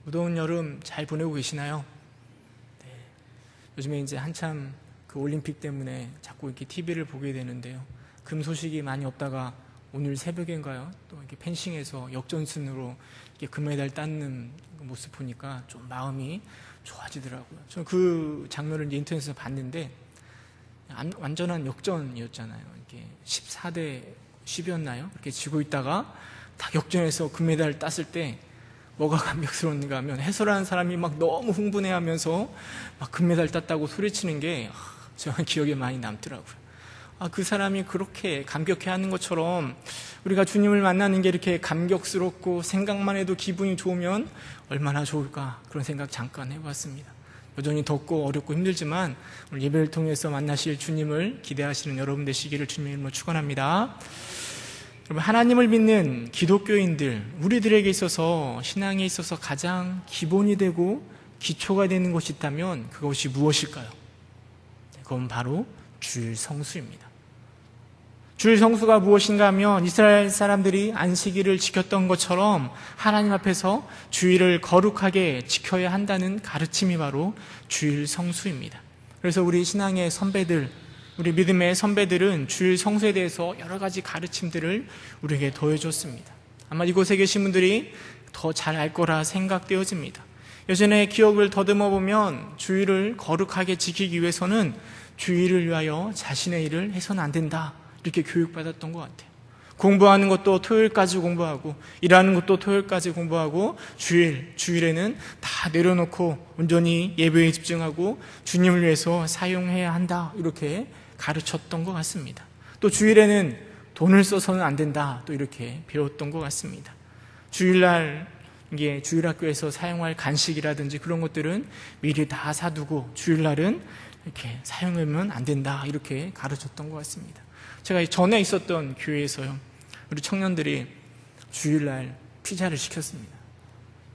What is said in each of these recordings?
무더운 여름 잘 보내고 계시나요? 네. 요즘에 이제 한참 그 올림픽 때문에 자꾸 이렇게 TV를 보게 되는데요. 금 소식이 많이 없다가 오늘 새벽인가요? 또 이렇게 펜싱에서 역전승으로 이렇게 금메달 따는 모습 보니까 좀 마음이 좋아지더라고요. 저는 그 장면을 이제 인터넷에서 봤는데 완전한 역전이었잖아요. 이렇게 14대 10이었나요? 이렇게 지고 있다가 딱 역전해서 금메달을 땄을 때 뭐가 감격스러운가 하면 해설하는 사람이 막 너무 흥분해하면서 막 금메달 땄다고 소리치는 게 저는 기억에 많이 남더라고요. 그 사람이 그렇게 감격해하는 것처럼 우리가 주님을 만나는 게 이렇게 감격스럽고 생각만 해도 기분이 좋으면 얼마나 좋을까, 그런 생각 잠깐 해봤습니다. 여전히 덥고 어렵고 힘들지만 오늘 예배를 통해서 만나실 주님을 기대하시는 여러분 되시기를 주님의 이름으로 축원합니다. 여러분, 하나님을 믿는 기독교인들, 우리들에게 있어서 신앙에 있어서 가장 기본이 되고 기초가 되는 것이 있다면 그것이 무엇일까요? 그건 바로 주일 성수입니다. 주일 성수가 무엇인가 하면 이스라엘 사람들이 안식일을 지켰던 것처럼 하나님 앞에서 주일을 거룩하게 지켜야 한다는 가르침이 바로 주일 성수입니다. 그래서 우리 신앙의 선배들, 우리 믿음의 선배들은 주일 성수에 대해서 여러 가지 가르침들을 우리에게 더해줬습니다. 아마 이곳에 계신 분들이 더 잘 알 거라 생각되어집니다. 예전에 기억을 더듬어 보면 주일을 거룩하게 지키기 위해서는 주일을 위하여 자신의 일을 해서는 안 된다, 이렇게 교육받았던 것 같아요. 공부하는 것도 토요일까지 공부하고 일하는 것도 토요일까지 공부하고 주일에는 다 내려놓고 온전히 예배에 집중하고 주님을 위해서 사용해야 한다, 이렇게 가르쳤던 것 같습니다. 또 주일에는 돈을 써서는 안 된다, 또 이렇게 배웠던 것 같습니다. 주일날 이게 주일학교에서 사용할 간식이라든지 그런 것들은 미리 다 사두고 주일날은 이렇게 사용하면 안 된다, 이렇게 가르쳤던 것 같습니다. 제가 전에 있었던 교회에서요, 우리 청년들이 주일날 피자를 시켰습니다.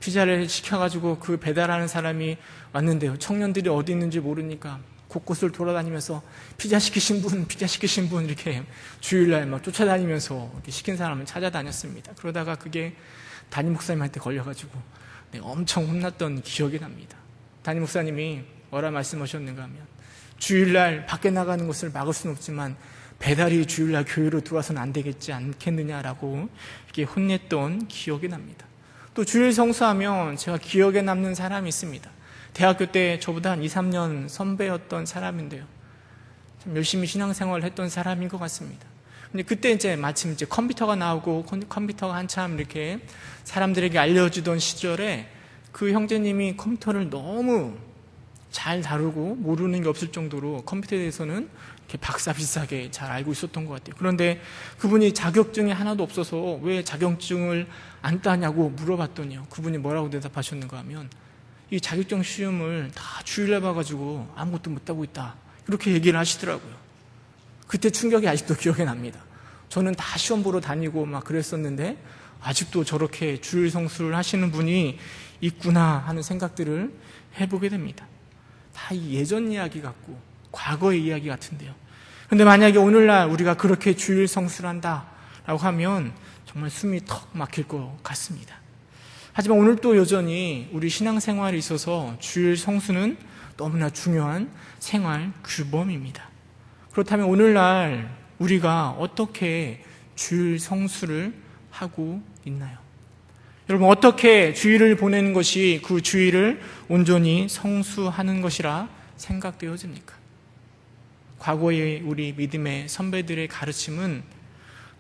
피자를 시켜가지고 그 배달하는 사람이 왔는데요, 청년들이 어디 있는지 모르니까 곳곳을 돌아다니면서 피자 시키신 분 이렇게 주일날 막 쫓아다니면서 이렇게 시킨 사람을 찾아다녔습니다. 그러다가 그게 담임 목사님한테 걸려가지고 엄청 혼났던 기억이 납니다. 담임 목사님이 뭐라 말씀하셨는가 하면 주일날 밖에 나가는 것을 막을 수는 없지만 배달이 주일날 교회로 들어와서는 안 되겠지 않겠느냐라고 이렇게 혼냈던 기억이 납니다. 또 주일 성수하면 제가 기억에 남는 사람이 있습니다. 대학교 때 저보다 한 2, 3년 선배였던 사람인데요, 참 열심히 신앙생활을 했던 사람인 것 같습니다. 근데 그때 이제 마침 이제 컴퓨터가 나오고 컴퓨터가 한참 이렇게 사람들에게 알려지던 시절에 그 형제님이 컴퓨터를 너무 잘 다루고 모르는 게 없을 정도로 컴퓨터에 대해서는 이렇게 박사 비슷하게 잘 알고 있었던 것 같아요. 그런데 그분이 자격증이 하나도 없어서 왜 자격증을 안 따냐고 물어봤더니요, 그분이 뭐라고 대답하셨는가 하면 이 자격증 시험을 다 주일날 봐가지고 아무것도 못하고 있다, 이렇게 얘기를 하시더라고요. 그때 충격이 아직도 기억에 납니다. 저는 다 시험 보러 다니고 막 그랬었는데 아직도 저렇게 주일 성수를 하시는 분이 있구나 하는 생각들을 해보게 됩니다. 다 예전 이야기 같고 과거의 이야기 같은데요. 그런데 만약에 오늘날 우리가 그렇게 주일 성수를 한다라고 하면 정말 숨이 턱 막힐 것 같습니다. 하지만 오늘도 여전히 우리 신앙생활에 있어서 주일 성수는 너무나 중요한 생활 규범입니다. 그렇다면 오늘날 우리가 어떻게 주일 성수를 하고 있나요? 여러분, 어떻게 주일을 보내는 것이 그 주일을 온전히 성수하는 것이라 생각되어집니까? 과거의 우리 믿음의 선배들의 가르침은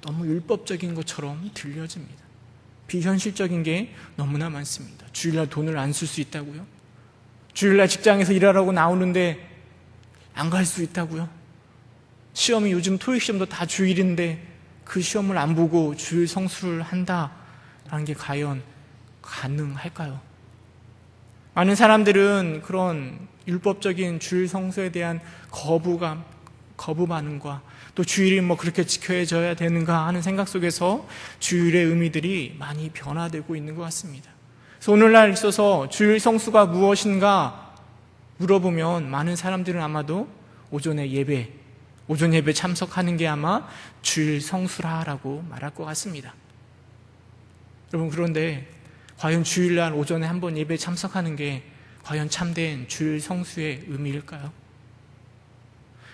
너무 율법적인 것처럼 들려집니다. 비현실적인 게 너무나 많습니다. 주일날 돈을 안 쓸 수 있다고요? 주일날 직장에서 일하라고 나오는데 안 갈 수 있다고요? 시험이 요즘 토익 시험도 다 주일인데 그 시험을 안 보고 주일 성수를 한다라는 게 과연 가능할까요? 많은 사람들은 그런 율법적인 주일 성수에 대한 거부 반응과 또 주일이 그렇게 지켜져야 되는가 하는 생각 속에서 주일의 의미들이 많이 변화되고 있는 것 같습니다. 그래서 오늘날 있어서 주일 성수가 무엇인가 물어보면 많은 사람들은 아마도 오전 예배 참석하는 게 아마 주일 성수라라고 말할 것 같습니다. 여러분, 그런데 과연 주일날 오전에 한번 예배에 참석하는 게 과연 참된 주일 성수의 의미일까요?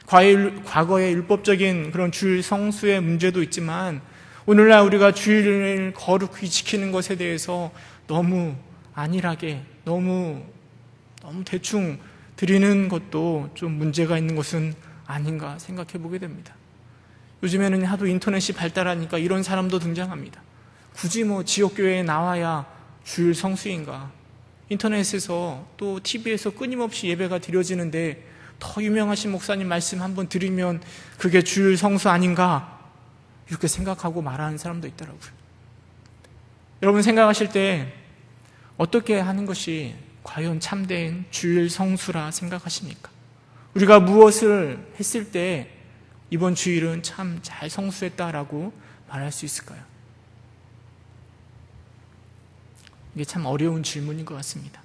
과거의 율법적인 그런 주일 성수의 문제도 있지만 오늘날 우리가 주일을 거룩히 지키는 것에 대해서 너무 안일하게 너무 대충 드리는 것도 좀 문제가 있는 것은 아닌가 생각해 보게 됩니다. 요즘에는 하도 인터넷이 발달하니까 이런 사람도 등장합니다. 굳이 지역교회에 나와야 주일 성수인가? 인터넷에서 또 TV에서 끊임없이 예배가 드려지는데 더 유명하신 목사님 말씀 한번 드리면 그게 주일 성수 아닌가? 이렇게 생각하고 말하는 사람도 있더라고요. 여러분 생각하실 때 어떻게 하는 것이 과연 참된 주일 성수라 생각하십니까? 우리가 무엇을 했을 때 이번 주일은 참 잘 성수했다라고 말할 수 있을까요? 이게 참 어려운 질문인 것 같습니다.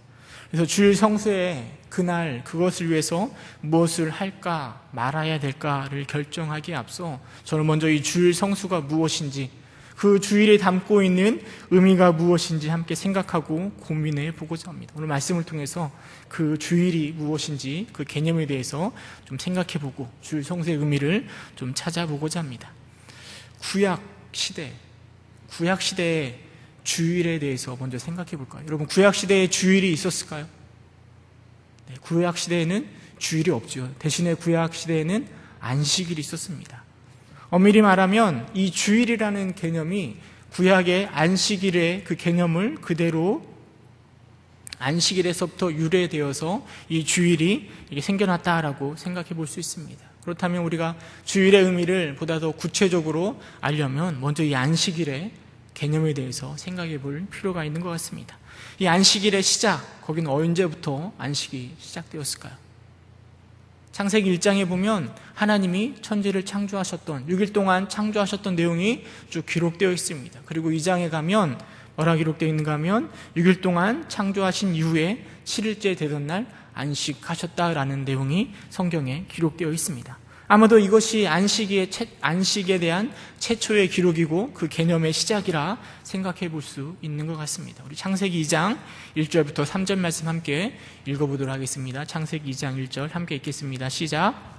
그래서 주일 성수의 그날 그것을 위해서 무엇을 할까 말아야 될까를 결정하기에 앞서 저는 먼저 이 주일 성수가 무엇인지 그 주일에 담고 있는 의미가 무엇인지 함께 생각하고 고민해 보고자 합니다. 오늘 말씀을 통해서 그 주일이 무엇인지 그 개념에 대해서 좀 생각해 보고 주일 성수의 의미를 좀 찾아보고자 합니다. 구약 시대의 주일에 대해서 먼저 생각해 볼까요? 여러분 구약 시대에 주일이 있었을까요? 네, 구약 시대에는 주일이 없죠. 대신에 구약 시대에는 안식일이 있었습니다. 엄밀히 말하면 이 주일이라는 개념이 구약의 안식일의 그 개념을 그대로 안식일에서부터 유래되어서 이 주일이 이게 생겨났다라고 생각해 볼 수 있습니다. 그렇다면 우리가 주일의 의미를 보다 더 구체적으로 알려면 먼저 이 안식일의 개념에 대해서 생각해 볼 필요가 있는 것 같습니다. 이 안식일의 시작, 거기는 언제부터 안식이 시작되었을까요? 창세기 1장에 보면 하나님이 천지를 창조하셨던 6일 동안 창조하셨던 내용이 쭉 기록되어 있습니다. 그리고 2장에 가면 뭐라 기록되어 있는가 하면 6일 동안 창조하신 이후에 7일째 되던 날 안식하셨다라는 내용이 성경에 기록되어 있습니다. 아마도 이것이 안식에 대한 최초의 기록이고 그 개념의 시작이라 생각해 볼 수 있는 것 같습니다. 우리 창세기 2장 1절부터 3절 말씀 함께 읽어보도록 하겠습니다. 창세기 2장 1절 함께 읽겠습니다. 시작.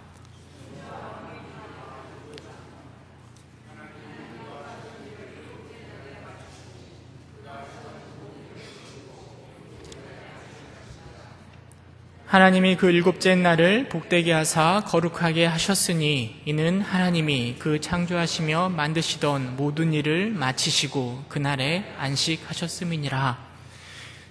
하나님이 그 일곱째 날을 복되게 하사 거룩하게 하셨으니 이는 하나님이 그 창조하시며 만드시던 모든 일을 마치시고 그날에 안식하셨음이니라.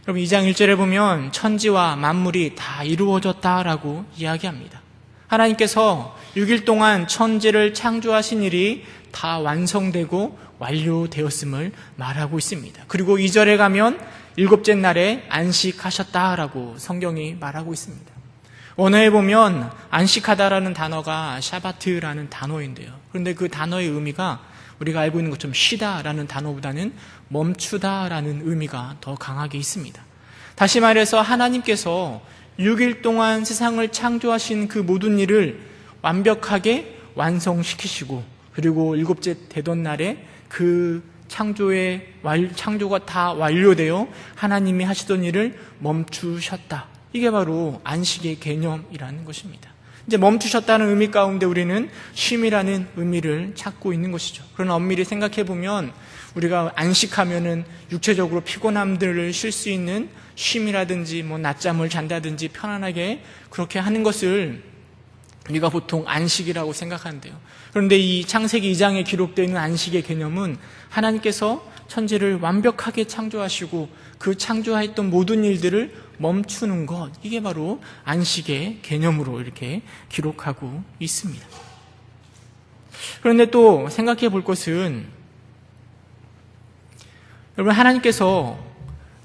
여러분 2장 1절에 보면 천지와 만물이 다 이루어졌다라고 이야기합니다. 하나님께서 6일 동안 천지를 창조하신 일이 다 완성되고 완료되었음을 말하고 있습니다. 그리고 2절에 가면 일곱째 날에 안식하셨다라고 성경이 말하고 있습니다. 원어에 보면 안식하다라는 단어가 샤바트라는 단어인데요. 그런데 그 단어의 의미가 우리가 알고 있는 것처럼 쉬다라는 단어보다는 멈추다라는 의미가 더 강하게 있습니다. 다시 말해서 하나님께서 6일 동안 세상을 창조하신 그 모든 일을 완벽하게 완성시키시고 그리고 일곱째 되던 날에 그 창조가 다 완료되어 하나님이 하시던 일을 멈추셨다. 이게 바로 안식의 개념이라는 것입니다. 이제 멈추셨다는 의미 가운데 우리는 쉼이라는 의미를 찾고 있는 것이죠. 그러나 엄밀히 생각해 보면 우리가 안식하면은 육체적으로 피곤함들을 쉴 수 있는 쉼이라든지 낮잠을 잔다든지 편안하게 그렇게 하는 것을 우리가 보통 안식이라고 생각하는데요. 그런데 이 창세기 2장에 기록되어 있는 안식의 개념은 하나님께서 천지를 완벽하게 창조하시고 그 창조했던 모든 일들을 멈추는 것, 이게 바로 안식의 개념으로 이렇게 기록하고 있습니다. 그런데 또 생각해 볼 것은 여러분 하나님께서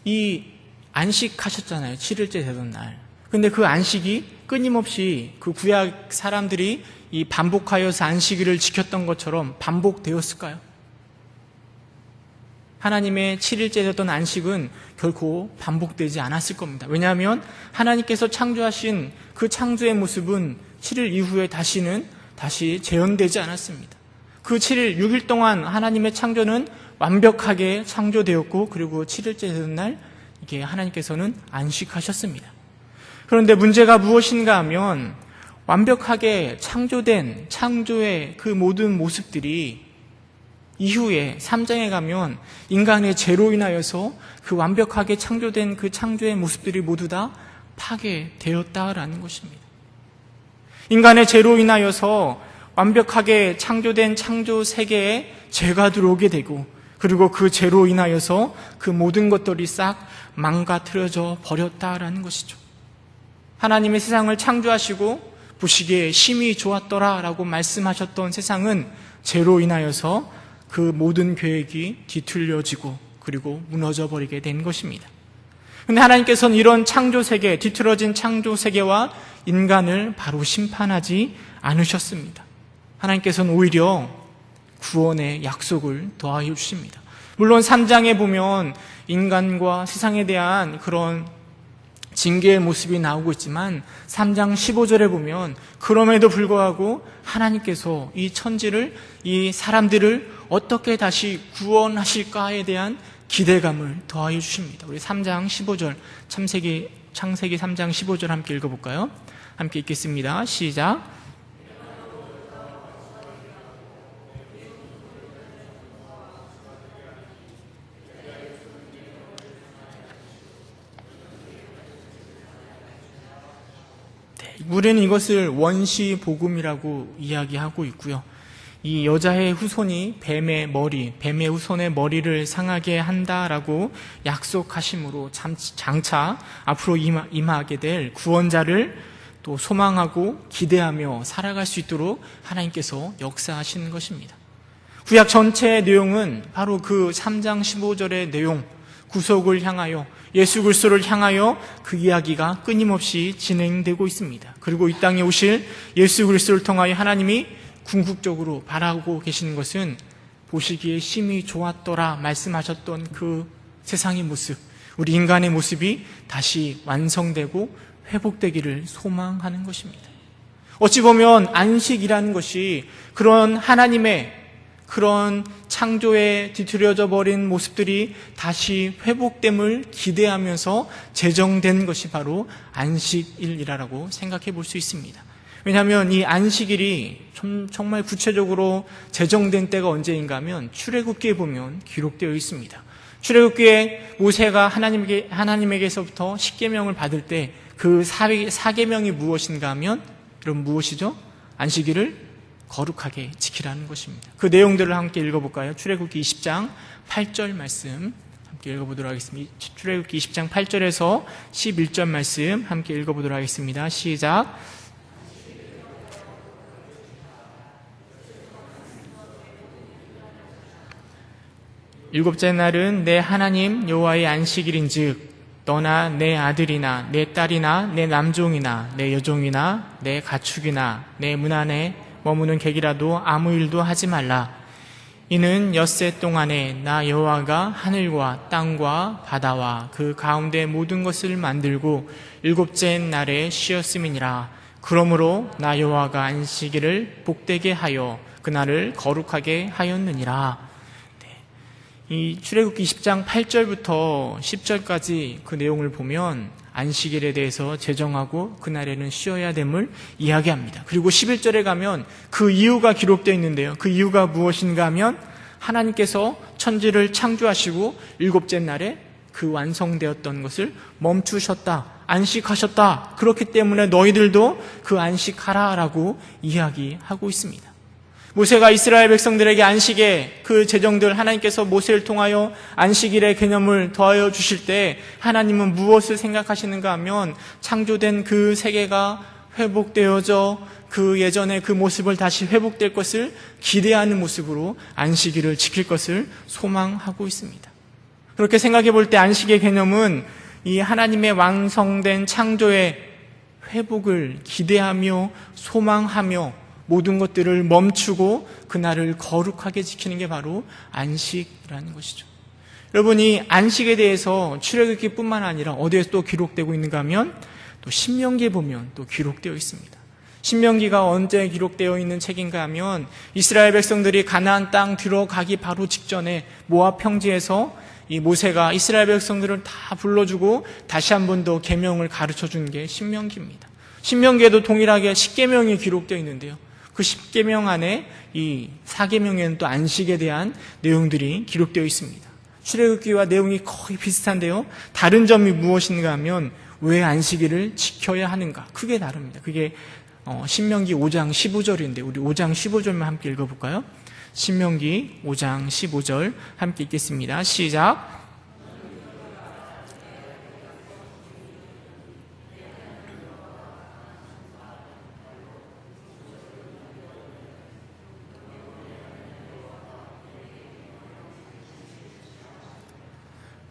이 안식하셨잖아요. 7일째 되던 날. 근데 그 안식이 끊임없이 그 구약 사람들이 이 반복하여서 안식일을 지켰던 것처럼 반복되었을까요? 하나님의 7일째 되던 안식은 결코 반복되지 않았을 겁니다. 왜냐하면 하나님께서 창조하신 그 창조의 모습은 7일 이후에 다시 재현되지 않았습니다. 그 7일, 6일 동안 하나님의 창조는 완벽하게 창조되었고 그리고 7일째 되는 날 이게 하나님께서는 안식하셨습니다. 그런데 문제가 무엇인가 하면 완벽하게 창조된 창조의 그 모든 모습들이 이후에 3장에 가면 인간의 죄로 인하여서 그 완벽하게 창조된 그 창조의 모습들이 모두 다 파괴되었다라는 것입니다. 인간의 죄로 인하여서 완벽하게 창조된 창조 세계에 죄가 들어오게 되고 그리고 그 죄로 인하여서 그 모든 것들이 싹 망가뜨려져 버렸다라는 것이죠. 하나님의 세상을 창조하시고 보시기에 심히 좋았더라라고 말씀하셨던 세상은 죄로 인하여서 그 모든 계획이 뒤틀려지고 그리고 무너져 버리게 된 것입니다. 그런데 하나님께서는 이런 창조 세계, 뒤틀어진 창조 세계와 인간을 바로 심판하지 않으셨습니다. 하나님께서는 오히려 구원의 약속을 더하여 주십니다. 물론 3장에 보면 인간과 세상에 대한 그런 징계의 모습이 나오고 있지만 3장 15절에 보면 그럼에도 불구하고 하나님께서 이 천지를, 이 사람들을 어떻게 다시 구원하실까에 대한 기대감을 더하여 주십니다. 우리 3장 15절 창세기 3장 15절 함께 읽어볼까요? 함께 읽겠습니다. 시작. 우리는 이것을 원시 복음이라고 이야기하고 있고요. 이 여자의 후손이 뱀의 후손의 머리를 상하게 한다라고 약속하심으로 장차 앞으로 임하게 될 구원자를 또 소망하고 기대하며 살아갈 수 있도록 하나님께서 역사하시는 것입니다. 구약 전체의 내용은 바로 그 3장 15절의 내용, 구속을 향하여 예수 그리스도를 향하여 그 이야기가 끊임없이 진행되고 있습니다. 그리고 이 땅에 오실 예수 그리스도를 통하여 하나님이 궁극적으로 바라고 계시는 것은 보시기에 심히 좋았더라 말씀하셨던 그 세상의 모습, 우리 인간의 모습이 다시 완성되고 회복되기를 소망하는 것입니다. 어찌 보면 안식이라는 것이 그런 하나님의 그런 창조에 뒤틀려져 버린 모습들이 다시 회복됨을 기대하면서 제정된 것이 바로 안식일이라고 생각해 볼 수 있습니다. 왜냐하면 이 안식일이 정말 구체적으로 제정된 때가 언제인가 하면 출애굽기에 보면 기록되어 있습니다. 출애굽기에 모세가 하나님에게서부터 십계명을 받을 때 그 사계명이 무엇인가 하면 그럼 무엇이죠? 안식일을 거룩하게 지키라는 것입니다. 그 내용들을 함께 읽어볼까요? 출애굽기 20장 8절 말씀 함께 읽어보도록 하겠습니다. 출애굽기 20장 8절에서 11절 말씀 함께 읽어보도록 하겠습니다. 시작. 일곱째 날은 내 하나님 여호와의 안식일인즉 너나 내 아들이나 내 딸이나 내 남종이나 내 여종이나 내 가축이나 내 문 안에 머무는 객이라도 아무 일도 하지 말라. 이는 엿새 동안에 나 여호와가 하늘과 땅과 바다와 그 가운데 모든 것을 만들고 일곱째 날에 쉬었음이니라. 그러므로 나 여호와가 안식일을 복되게 하여 그날을 거룩하게 하였느니라. 이 출애굽기 20장 8절부터 10절까지 그 내용을 보면 안식일에 대해서 제정하고 그날에는 쉬어야 됨을 이야기합니다. 그리고 11절에 가면 그 이유가 기록되어 있는데요. 그 이유가 무엇인가 하면 하나님께서 천지를 창조하시고 일곱째 날에 그 완성되었던 것을 멈추셨다, 안식하셨다. 그렇기 때문에 너희들도 그 안식하라라고 이야기하고 있습니다. 모세가 이스라엘 백성들에게 안식의 그 제정들 하나님께서 모세를 통하여 안식일의 개념을 더하여 주실 때 하나님은 무엇을 생각하시는가 하면 창조된 그 세계가 회복되어져 그 예전의 그 모습을 다시 회복될 것을 기대하는 모습으로 안식일을 지킬 것을 소망하고 있습니다. 그렇게 생각해 볼 때 안식의 개념은 이 하나님의 완성된 창조의 회복을 기대하며 소망하며 모든 것들을 멈추고 그날을 거룩하게 지키는 게 바로 안식이라는 것이죠. 여러분이 안식에 대해서 출애굽기뿐만 아니라 어디에 또 기록되고 있는가 하면 또 신명기에 보면 또 기록되어 있습니다. 신명기가 언제 기록되어 있는 책인가 하면 이스라엘 백성들이 가나안 땅 들어가기 바로 직전에 모압 평지에서 이 모세가 이스라엘 백성들을 다 불러주고 다시 한 번 더 계명을 가르쳐 준 게 신명기입니다. 신명기에도 동일하게 10계명이 기록되어 있는데요. 그 10계명 안에 이 4계명에는 또 안식에 대한 내용들이 기록되어 있습니다. 출애굽기와 내용이 거의 비슷한데요. 다른 점이 무엇인가 하면 왜 안식일을 지켜야 하는가? 크게 다릅니다. 그게 신명기 5장 15절인데 우리 5장 15절만 함께 읽어볼까요? 신명기 5장 15절 함께 읽겠습니다. 시작.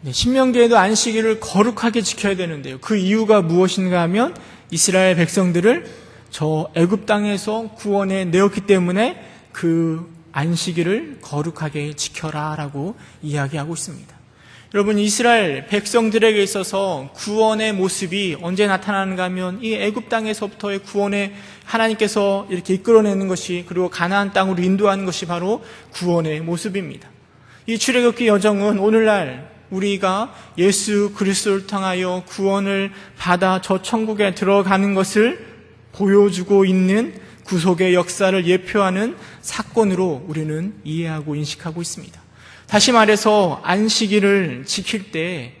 네, 신명기에도 안식일을 거룩하게 지켜야 되는데요. 그 이유가 무엇인가 하면 이스라엘 백성들을 저 애굽 땅에서 구원해 내었기 때문에 그 안식일을 거룩하게 지켜라라고 이야기하고 있습니다. 여러분, 이스라엘 백성들에게 있어서 구원의 모습이 언제 나타나는가 하면 이 애굽 땅에서부터의 구원에 하나님께서 이렇게 이끌어내는 것이, 그리고 가나안 땅으로 인도하는 것이 바로 구원의 모습입니다. 이 출애굽기 여정은 오늘날 우리가 예수 그리스도를 통하여 구원을 받아 저 천국에 들어가는 것을 보여주고 있는 구속의 역사를 예표하는 사건으로 우리는 이해하고 인식하고 있습니다. 다시 말해서 안식일을 지킬 때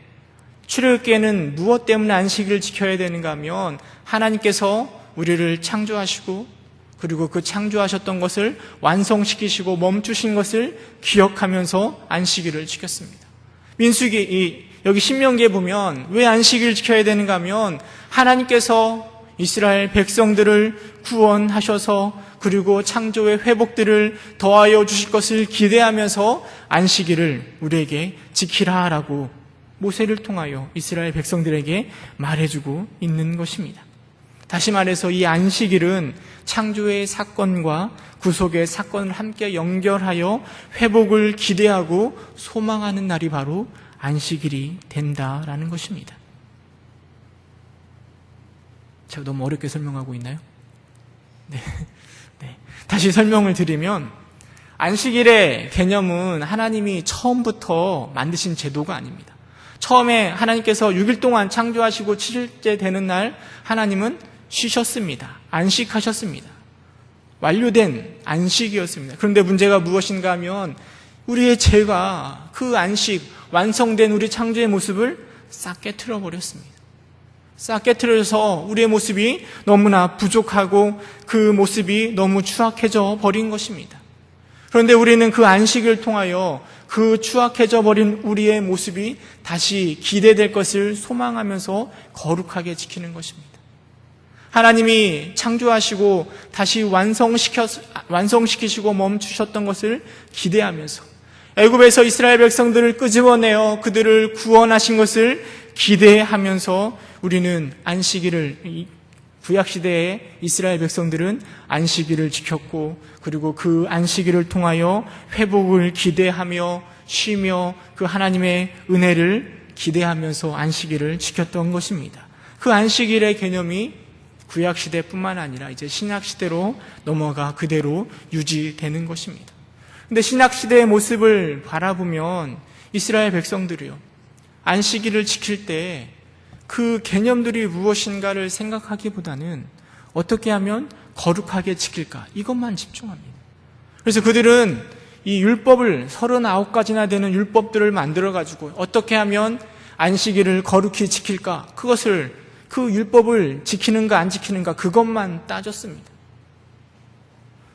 출애굽기에는 무엇 때문에 안식일을 지켜야 되는가 하면 하나님께서 우리를 창조하시고 그리고 그 창조하셨던 것을 완성시키시고 멈추신 것을 기억하면서 안식일을 지켰습니다. 민수기 여기 신명기에 보면 왜 안식일을 지켜야 되는가 하면 하나님께서 이스라엘 백성들을 구원하셔서 그리고 창조의 회복들을 더하여 주실 것을 기대하면서 안식일을 우리에게 지키라라고 모세를 통하여 이스라엘 백성들에게 말해주고 있는 것입니다. 다시 말해서 이 안식일은 창조의 사건과 구속의 사건을 함께 연결하여 회복을 기대하고 소망하는 날이 바로 안식일이 된다라는 것입니다. 제가 너무 어렵게 설명하고 있나요? 네. 다시 설명을 드리면 안식일의 개념은 하나님이 처음부터 만드신 제도가 아닙니다. 처음에 하나님께서 6일 동안 창조하시고 7일째 되는 날 하나님은 쉬셨습니다. 안식하셨습니다. 완료된 안식이었습니다. 그런데 문제가 무엇인가 하면 우리의 죄가 그 안식, 완성된 우리 창조의 모습을 싹 깨트려 버렸습니다. 싹 깨트려서 우리의 모습이 너무나 부족하고 그 모습이 너무 추악해져 버린 것입니다. 그런데 우리는 그 안식을 통하여 그 추악해져 버린 우리의 모습이 다시 기대될 것을 소망하면서 거룩하게 지키는 것입니다. 하나님이 창조하시고 다시 완성시키시고 멈추셨던 것을 기대하면서 애굽에서 이스라엘 백성들을 끄집어내어 그들을 구원하신 것을 기대하면서 우리는 안식일을, 구약시대의 이스라엘 백성들은 안식일을 지켰고 그리고 그 안식일을 통하여 회복을 기대하며 쉬며 그 하나님의 은혜를 기대하면서 안식일을 지켰던 것입니다. 그 안식일의 개념이 구약시대뿐만 아니라 이제 신약시대로 넘어가 그대로 유지되는 것입니다. 그런데 신약시대의 모습을 바라보면 이스라엘 백성들이요, 안식일을 지킬 때 그 개념들이 무엇인가를 생각하기보다는 어떻게 하면 거룩하게 지킬까, 이것만 집중합니다. 그래서 그들은 이 율법을 39가지나 되는 율법들을 만들어가지고 어떻게 하면 안식일을 거룩히 지킬까, 그것을, 그 율법을 지키는가 안 지키는가 그것만 따졌습니다.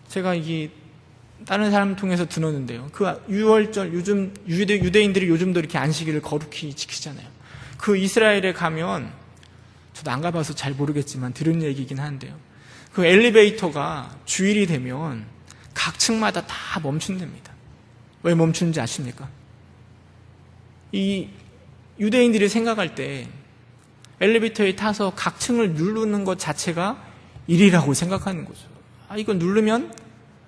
제가 이게 다른 사람 통해서 들었는데요, 그 유월절, 요즘 유대인들이 요즘도 이렇게 안식일을 거룩히 지키잖아요. 그 이스라엘에 가면, 저도 안 가봐서 잘 모르겠지만 들은 얘기긴 한데요, 그 엘리베이터가 주일이 되면 각 층마다 다 멈춘답니다. 왜 멈추는지 아십니까? 이 유대인들이 생각할 때 엘리베이터에 타서 각 층을 누르는 것 자체가 일이라고 생각하는 거죠. 이건 누르면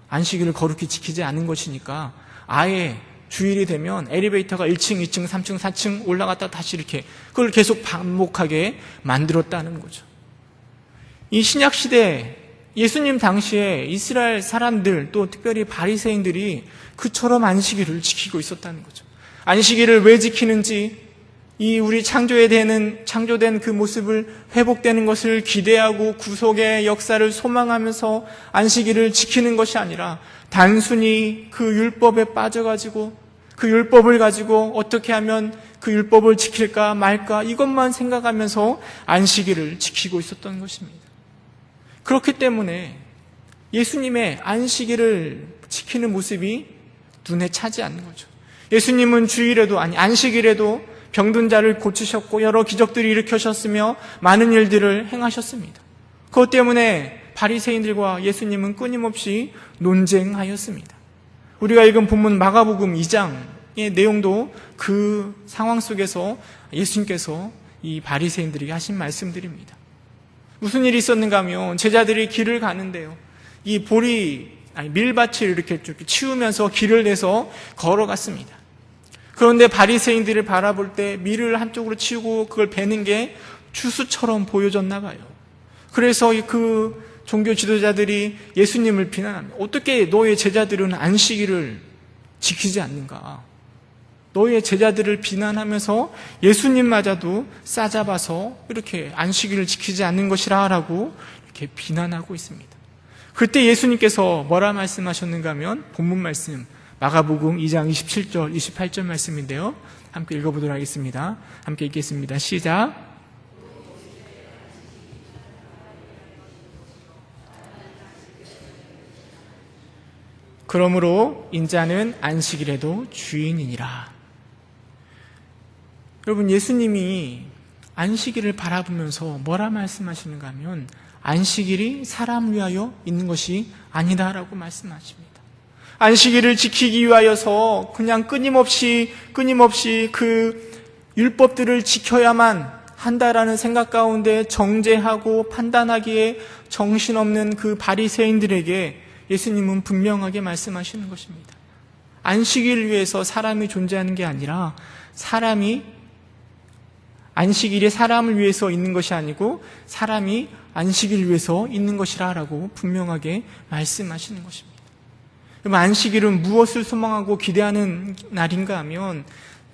안식일을 거룩히 지키지 않은 것이니까 아예 주일이 되면 엘리베이터가 1층, 2층, 3층, 4층 올라갔다 다시 이렇게 그걸 계속 반복하게 만들었다는 거죠. 이 신약시대 예수님 당시에 이스라엘 사람들 또 특별히 바리새인들이 그처럼 안식일을 지키고 있었다는 거죠. 안식일을 왜 지키는지, 이 우리 창조된 그 모습을 회복되는 것을 기대하고 구속의 역사를 소망하면서 안식일을 지키는 것이 아니라 단순히 그 율법에 빠져가지고 그 율법을 가지고 어떻게 하면 그 율법을 지킬까 말까 이것만 생각하면서 안식일을 지키고 있었던 것입니다. 그렇기 때문에 예수님의 안식일을 지키는 모습이 눈에 차지 않는 거죠. 예수님은 안식일에도 병든 자를 고치셨고 여러 기적들을 일으키셨으며 많은 일들을 행하셨습니다. 그것 때문에 바리새인들과 예수님은 끊임없이 논쟁하였습니다. 우리가 읽은 본문 마가복음 2장의 내용도 그 상황 속에서 예수님께서 이 바리새인들에게 하신 말씀들입니다. 무슨 일이 있었는가 하면 제자들이 길을 가는데요. 이 밀밭을 이렇게 치우면서 길을 내서 걸어갔습니다. 그런데 바리새인들을 바라볼 때 밀을 한쪽으로 치우고 그걸 베는 게 추수처럼 보여졌나 봐요. 그래서 그 종교 지도자들이 예수님을 비난합니다. 어떻게 너의 제자들은 안식일을 지키지 않는가? 너의 제자들을 비난하면서 예수님마저도 싸잡아서 이렇게 안식일을 지키지 않는 것이라 라고 이렇게 비난하고 있습니다. 그때 예수님께서 뭐라 말씀하셨는가 하면 본문 말씀 마가복음 2장 27절 28절 말씀인데요. 함께 읽어보도록 하겠습니다. 함께 읽겠습니다. 시작. 그러므로 인자는 안식일에도 주인이니라. 여러분, 예수님이 안식일을 바라보면서 뭐라 말씀하시는가 하면 안식일이 사람을 위하여 있는 것이 아니다라고 말씀하십니다. 안식일을 지키기 위하여서 그냥 끊임없이 그 율법들을 지켜야만 한다라는 생각 가운데 정죄하고 판단하기에 정신없는 그 바리새인들에게 예수님은 분명하게 말씀하시는 것입니다. 안식일을 위해서 사람이 존재하는 게 아니라 안식일이 사람을 위해서 있는 것이 아니고 사람이 안식일을 위해서 있는 것이라 라고 분명하게 말씀하시는 것입니다. 그럼 안식일은 무엇을 소망하고 기대하는 날인가 하면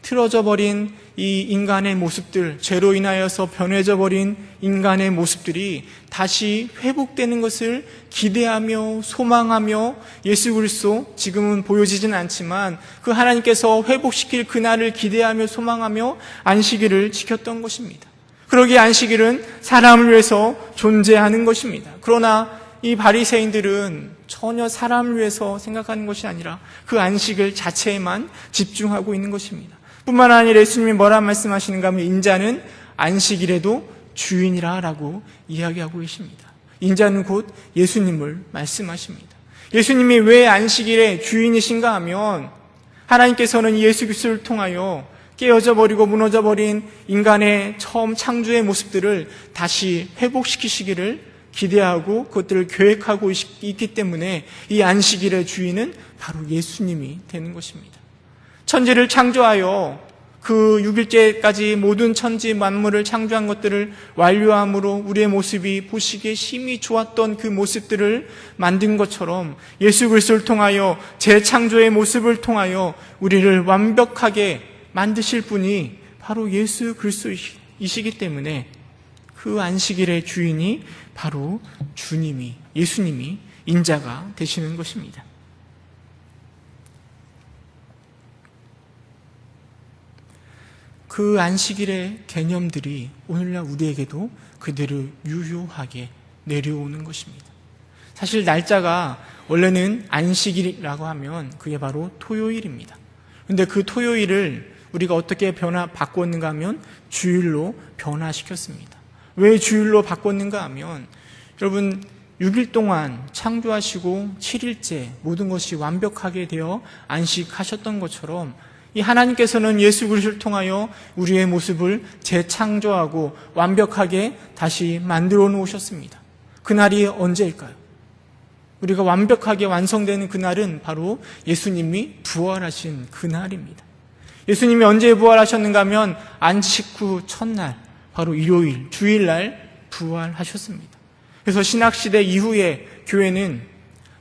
틀어져 버린 이 인간의 모습들, 죄로 인하여서 변해져 버린 인간의 모습들이 다시 회복되는 것을 기대하며 소망하며 예수 그리스도, 지금은 보여지진 않지만 그 하나님께서 회복시킬 그날을 기대하며 소망하며 안식일을 지켰던 것입니다. 그러기에 안식일은 사람을 위해서 존재하는 것입니다. 그러나 이 바리새인들은 전혀 사람을 위해서 생각하는 것이 아니라 그 안식일 자체에만 집중하고 있는 것입니다. 뿐만 아니라 예수님이 뭐라 말씀하시는가 하면 인자는 안식일에도 주인이라 라고 이야기하고 계십니다. 인자는 곧 예수님을 말씀하십니다. 예수님이 왜 안식일의 주인이신가 하면 하나님께서는 예수 그리스도를 통하여 깨어져 버리고 무너져 버린 인간의 처음 창조의 모습들을 다시 회복시키시기를 기대하고 그것들을 계획하고 있기 때문에 이 안식일의 주인은 바로 예수님이 되는 것입니다. 천지를 창조하여 그 6일째까지 모든 천지 만물을 창조한 것들을 완료함으로 우리의 모습이 보시기에 심히 좋았던 그 모습들을 만든 것처럼 예수 그리스도를 통하여 재창조의 모습을 통하여 우리를 완벽하게 만드실 분이 바로 예수 그리스도이시기 때문에 그 안식일의 주인이 바로 예수님이 인자가 되시는 것입니다. 그 안식일의 개념들이 오늘날 우리에게도 그대로 유효하게 내려오는 것입니다. 사실 날짜가 원래는 안식일이라고 하면 그게 바로 토요일입니다. 그런데 그 토요일을 우리가 어떻게 바꿨는가 하면 주일로 변화시켰습니다. 왜 주일로 바꿨는가 하면 여러분 6일 동안 창조하시고 7일째 모든 것이 완벽하게 되어 안식하셨던 것처럼 이 하나님께서는 예수 그리스도를 통하여 우리의 모습을 재창조하고 완벽하게 다시 만들어 놓으셨습니다. 그날이 언제일까요? 우리가 완벽하게 완성되는 그날은 바로 예수님이 부활하신 그날입니다. 예수님이 언제 부활하셨는가 하면 안식 후 첫날 바로 일요일, 주일날 부활하셨습니다. 그래서 신학시대 이후에 교회는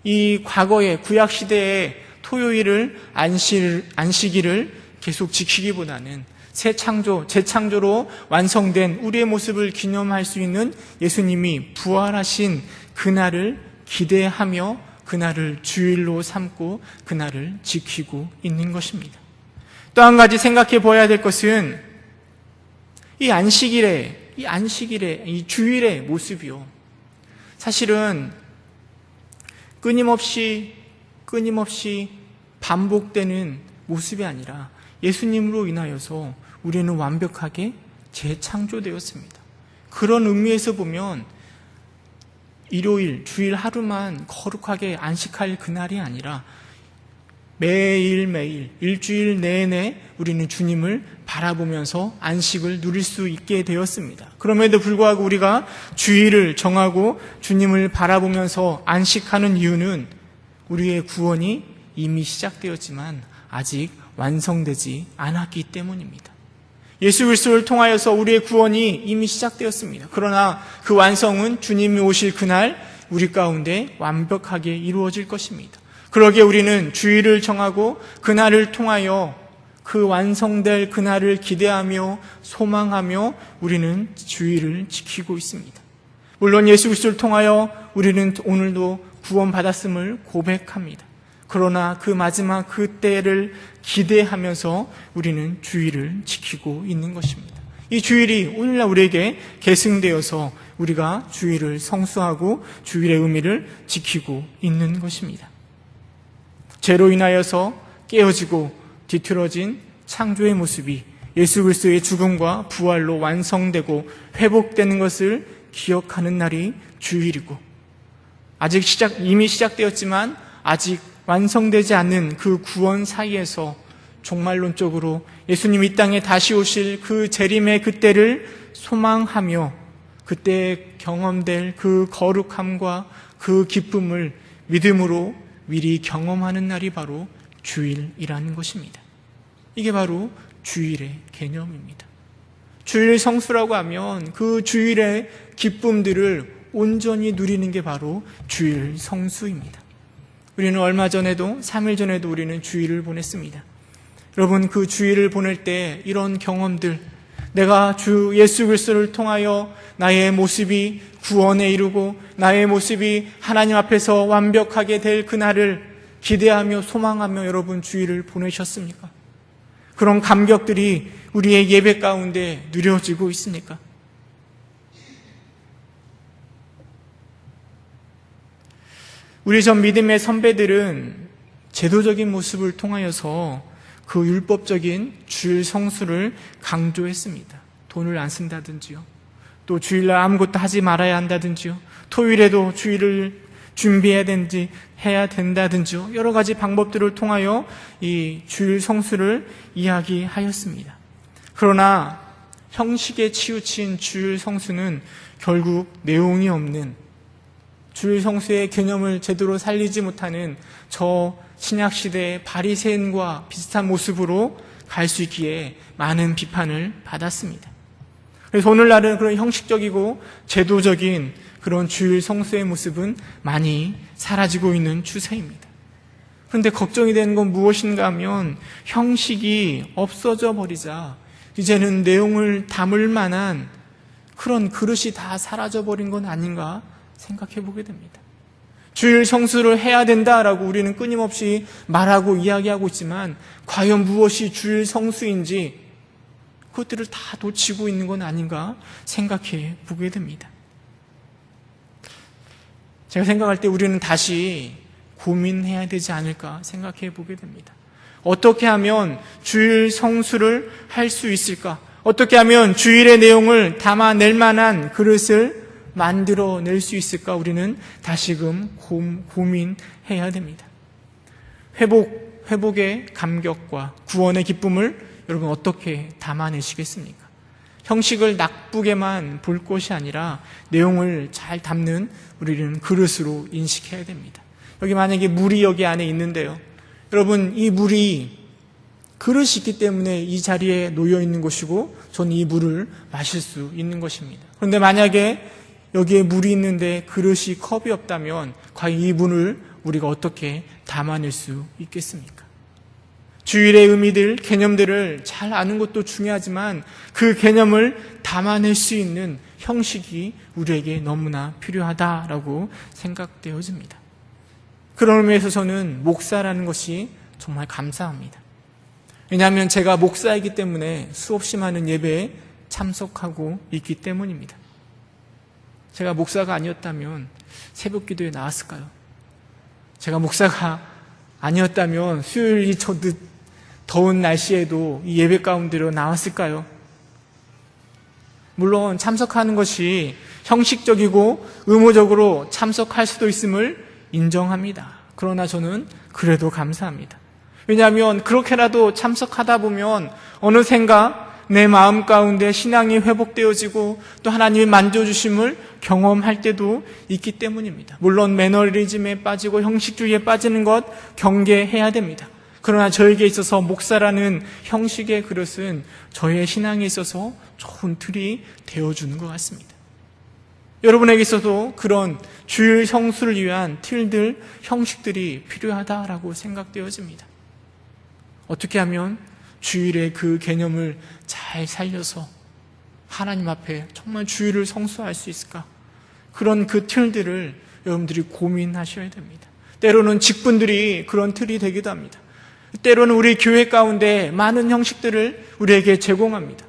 이 과거의 구약시대의 토요일을 안식일을 계속 지키기보다는 새 창조, 재창조로 완성된 우리의 모습을 기념할 수 있는 예수님이 부활하신 그날을 기대하며 그날을 주일로 삼고 그날을 지키고 있는 것입니다. 또 한 가지 생각해 보아야 될 것은 이 안식일의 이 주일의 모습이요. 사실은 끊임없이 반복되는 모습이 아니라 예수님으로 인하여서 우리는 완벽하게 재창조되었습니다. 그런 의미에서 보면 일요일, 주일 하루만 거룩하게 안식할 그날이 아니라 매일매일 일주일 내내 우리는 주님을 바라보면서 안식을 누릴 수 있게 되었습니다. 그럼에도 불구하고 우리가 주일을 정하고 주님을 바라보면서 안식하는 이유는 우리의 구원이 이미 시작되었지만 아직 완성되지 않았기 때문입니다. 예수 그리스도를 통하여서 우리의 구원이 이미 시작되었습니다. 그러나 그 완성은 주님이 오실 그날 우리 가운데 완벽하게 이루어질 것입니다. 그러기에 우리는 주일을 정하고 그날을 통하여 그 완성될 그날을 기대하며 소망하며 우리는 주일을 지키고 있습니다. 물론 예수 그리스도를 통하여 우리는 오늘도 구원받았음을 고백합니다. 그러나 그 마지막 그때를 기대하면서 우리는 주일을 지키고 있는 것입니다. 이 주일이 오늘날 우리에게 계승되어서 우리가 주일을 성수하고 주일의 의미를 지키고 있는 것입니다. 죄로 인하여서 깨어지고 뒤틀어진 창조의 모습이 예수 그리스도의 죽음과 부활로 완성되고 회복되는 것을 기억하는 날이 주일이고, 이미 시작되었지만 아직 완성되지 않는 그 구원 사이에서 종말론적으로 예수님 이 땅에 다시 오실 그 재림의 그때를 소망하며 그때 경험될 그 거룩함과 그 기쁨을 믿음으로 미리 경험하는 날이 바로 주일이라는 것입니다. 이게 바로 주일의 개념입니다. 주일 성수라고 하면 그 주일의 기쁨들을 온전히 누리는 게 바로 주일 성수입니다. 우리는 얼마 전에도 3일 전에도 우리는 주일을 보냈습니다. 여러분, 그 주일을 보낼 때 이런 경험들, 내가 주 예수 그리스도를 통하여 나의 모습이 구원에 이르고 나의 모습이 하나님 앞에서 완벽하게 될 그날을 기대하며 소망하며 여러분 주일을 보내셨습니까? 그런 감격들이 우리의 예배 가운데 누려지고 있습니까? 우리 전 믿음의 선배들은 제도적인 모습을 통하여서 그 율법적인 주일 성수를 강조했습니다. 돈을 안 쓴다든지요. 또 주일날 아무것도 하지 말아야 한다든지요. 토요일에도 주일을 준비해야 되는지 해야 된다든지요. 여러 가지 방법들을 통하여 이 주일 성수를 이야기하였습니다. 그러나 형식에 치우친 주일 성수는 결국 내용이 없는, 주일 성수의 개념을 제대로 살리지 못하는 저 신약시대의 바리새인과 비슷한 모습으로 갈 수 있기에 많은 비판을 받았습니다. 그래서 오늘날은 그런 형식적이고 제도적인 그런 주일 성수의 모습은 많이 사라지고 있는 추세입니다. 그런데 걱정이 되는 건 무엇인가 하면 형식이 없어져 버리자 이제는 내용을 담을 만한 그런 그릇이 다 사라져 버린 건 아닌가 생각해 보게 됩니다. 주일 성수를 해야 된다라고 우리는 끊임없이 말하고 이야기하고 있지만 과연 무엇이 주일 성수인지 그것들을 다 놓치고 있는 건 아닌가 생각해 보게 됩니다. 제가 생각할 때 우리는 다시 고민해야 되지 않을까 생각해 보게 됩니다. 어떻게 하면 주일 성수를 할 수 있을까? 어떻게 하면 주일의 내용을 담아낼 만한 그릇을 만들어낼 수 있을까? 우리는 다시금 고민해야 됩니다. 회복의 감격과 구원의 기쁨을 여러분 어떻게 담아내시겠습니까? 형식을 나쁘게만 볼 것이 아니라 내용을 잘 담는 우리는 그릇으로 인식해야 됩니다. 여기 만약에 물이 여기 안에 있는데요. 여러분, 이 물이 그릇이 있기 때문에 이 자리에 놓여 있는 것이고 저는 이 물을 마실 수 있는 것입니다. 그런데 만약에 여기에 물이 있는데 그릇이 컵이 없다면 과연 이 분을 우리가 어떻게 담아낼 수 있겠습니까? 주일의 의미들, 개념들을 잘 아는 것도 중요하지만 그 개념을 담아낼 수 있는 형식이 우리에게 너무나 필요하다라고 생각되어집니다. 그런 의미에서 저는 목사라는 것이 정말 감사합니다. 왜냐하면 제가 목사이기 때문에 수없이 많은 예배에 참석하고 있기 때문입니다. 제가 목사가 아니었다면 새벽 기도에 나왔을까요? 제가 목사가 아니었다면 수요일 이 더운 날씨에도 이 예배 가운데로 나왔을까요? 물론 참석하는 것이 형식적이고 의무적으로 참석할 수도 있음을 인정합니다. 그러나 저는 그래도 감사합니다. 왜냐하면 그렇게라도 참석하다 보면 어느샌가 내 마음 가운데 신앙이 회복되어지고 또 하나님의 만져주심을 경험할 때도 있기 때문입니다. 물론 매너리즘에 빠지고 형식주의에 빠지는 것 경계해야 됩니다. 그러나 저에게 있어서 목사라는 형식의 그릇은 저의 신앙에 있어서 좋은 틀이 되어주는 것 같습니다. 여러분에게 있어도 그런 주일 성수를 위한 틀들, 형식들이 필요하다라고 생각되어집니다. 어떻게 하면 주일의 그 개념을 잘 살려서 하나님 앞에 정말 주일을 성수할 수 있을까? 그런 그 틀들을 여러분들이 고민하셔야 됩니다. 때로는 직분들이 그런 틀이 되기도 합니다. 때로는 우리 교회 가운데 많은 형식들을 우리에게 제공합니다.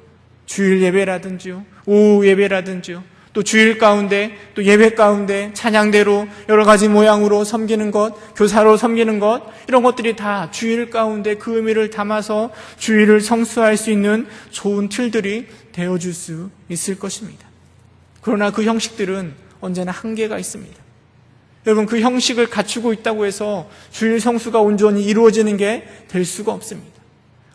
주일 예배라든지요, 오후 예배라든지요, 또 주일 가운데, 또 예배 가운데 찬양대로 여러 가지 모양으로 섬기는 것, 교사로 섬기는 것, 이런 것들이 다 주일 가운데 그 의미를 담아서 주일을 성수할 수 있는 좋은 틀들이 되어줄 수 있을 것입니다. 그러나 그 형식들은 언제나 한계가 있습니다. 여러분, 그 형식을 갖추고 있다고 해서 주일 성수가 온전히 이루어지는 게 될 수가 없습니다.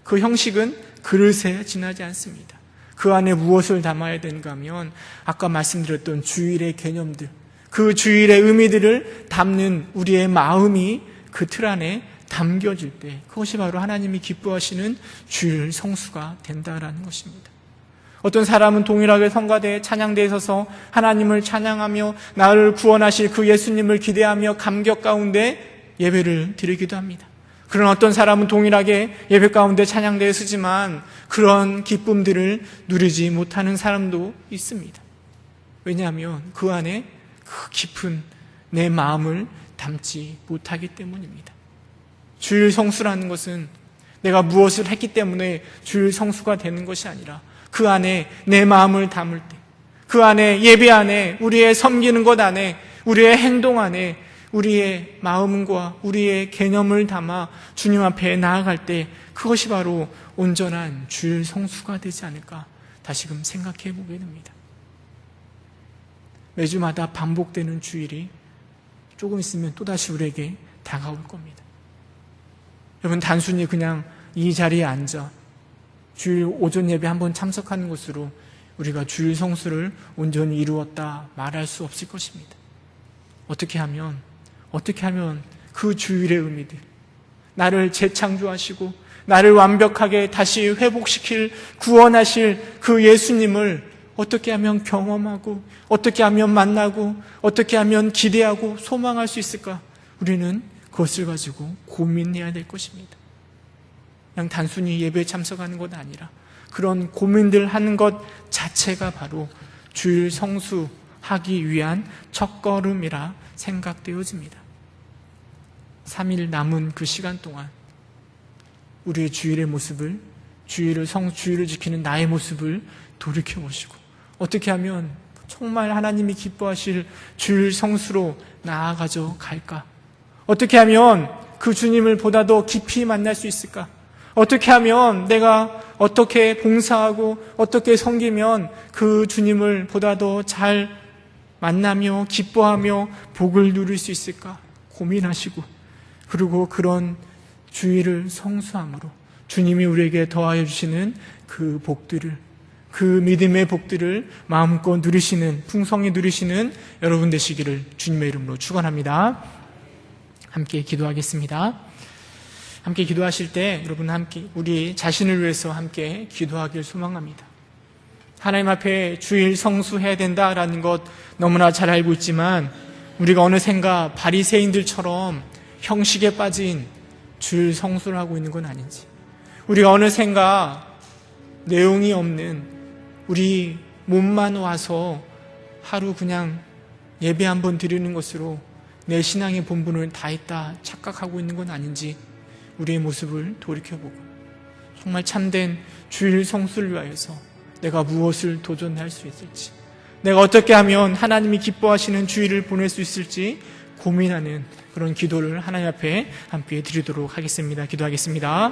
그 형식은 그릇에 지나지 않습니다. 그 안에 무엇을 담아야 되는가 하면 아까 말씀드렸던 주일의 개념들, 그 주일의 의미들을 담는 우리의 마음이 그 틀 안에 담겨질 때 그것이 바로 하나님이 기뻐하시는 주일 성수가 된다라는 것입니다. 어떤 사람은 동일하게 성가대 찬양대에 서서 하나님을 찬양하며 나를 구원하실 그 예수님을 기대하며 감격 가운데 예배를 드리기도 합니다. 그런 어떤 사람은 동일하게 예배 가운데 찬양대에 서지만 그런 기쁨들을 누리지 못하는 사람도 있습니다. 왜냐하면 그 안에 그 깊은 내 마음을 담지 못하기 때문입니다. 주일 성수라는 것은 내가 무엇을 했기 때문에 주일 성수가 되는 것이 아니라 그 안에 내 마음을 담을 때, 그 안에 예배 안에 우리의 섬기는 것 안에 우리의 행동 안에 우리의 마음과 우리의 개념을 담아 주님 앞에 나아갈 때 그것이 바로 온전한 주일 성수가 되지 않을까 다시금 생각해 보게 됩니다. 매주마다 반복되는 주일이 조금 있으면 또다시 우리에게 다가올 겁니다. 여러분, 단순히 그냥 이 자리에 앉아 주일 오전 예배 한번 참석하는 것으로 우리가 주일 성수를 온전히 이루었다 말할 수 없을 것입니다. 어떻게 하면 그 주일의 의미들, 나를 재창조하시고 나를 완벽하게 다시 회복시킬 구원하실 그 예수님을 어떻게 하면 경험하고 어떻게 하면 만나고 어떻게 하면 기대하고 소망할 수 있을까? 우리는 그것을 가지고 고민해야 될 것입니다. 그냥 단순히 예배에 참석하는 것 아니라 그런 고민들 하는 것 자체가 바로 주일 성수하기 위한 첫걸음이라 생각되어집니다. 3일 남은 그 시간 동안 우리의 주일의 모습을, 주일을 지키는 나의 모습을 돌이켜보시고 어떻게 하면 정말 하나님이 기뻐하실 주일 성수로 나아가져 갈까? 어떻게 하면 그 주님을 보다 더 깊이 만날 수 있을까? 어떻게 하면 내가 어떻게 봉사하고 어떻게 섬기면 그 주님을 보다 더 잘 만나며 기뻐하며 복을 누릴 수 있을까? 고민하시고 그리고 그런 주일을 성수함으로 주님이 우리에게 더하여 주시는 그 복들을, 그 믿음의 복들을 마음껏 누리시는, 풍성히 누리시는 여러분 되시기를 주님의 이름으로 축원합니다. 함께 기도하겠습니다. 함께 기도하실 때 여러분 함께 우리 자신을 위해서 함께 기도하길 소망합니다. 하나님 앞에 주일 성수해야 된다라는 것 너무나 잘 알고 있지만 우리가 어느샌가 바리새인들처럼 형식에 빠진 주일 성수를 하고 있는 건 아닌지, 우리가 어느샌가 내용이 없는 우리 몸만 와서 하루 그냥 예배 한번 드리는 것으로 내 신앙의 본분을 다했다 착각하고 있는 건 아닌지 우리의 모습을 돌이켜보고 정말 참된 주일 성수를 위하여서 내가 무엇을 도전할 수 있을지, 내가 어떻게 하면 하나님이 기뻐하시는 주일을 보낼 수 있을지 고민하는 그런 기도를 하나님 앞에 함께 드리도록 하겠습니다. 기도하겠습니다.